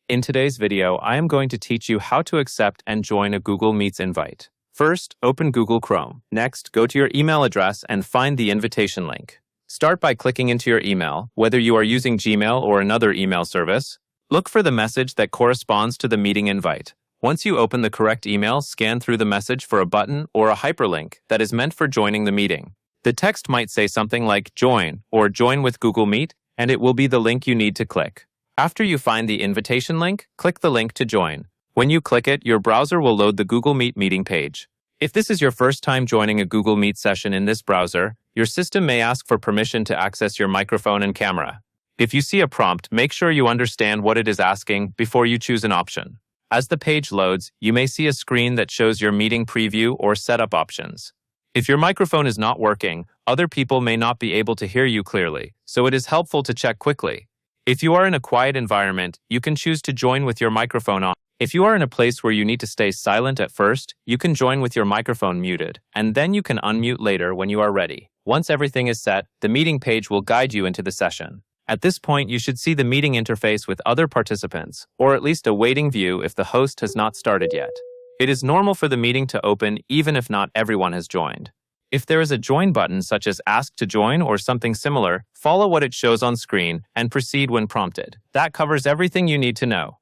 In today's video, I am going to teach you how to accept and join a Google Meets invite. First, open Google Chrome. Next, go to your email address and find the invitation link. Start by clicking into your email, whether you are using Gmail or another email service. Look for the message that corresponds to the meeting invite. Once you open the correct email, scan through the message for a button or a hyperlink that is meant for joining the meeting. The text might say something like Join or Join with Google Meet, and it will be the link you need to click. After you find the invitation link, click the link to join. When you click it, your browser will load the Google Meet meeting page. If this is your first time joining a Google Meet session in this browser, your system may ask for permission to access your microphone and camera. If you see a prompt, make sure you understand what it is asking before you choose an option. As the page loads, you may see a screen that shows your meeting preview or setup options. If your microphone is not working, other people may not be able to hear you clearly, so it is helpful to check quickly. If you are in a quiet environment, you can choose to join with your microphone on. If you are in a place where you need to stay silent at first, you can join with your microphone muted, and then you can unmute later when you are ready. Once everything is set, the meeting page will guide you into the session. At this point, you should see the meeting interface with other participants, or at least a waiting view if the host has not started yet. It is normal for the meeting to open even if not everyone has joined. If there is a join button such as Ask to Join or something similar, follow what it shows on screen and proceed when prompted. That covers everything you need to know.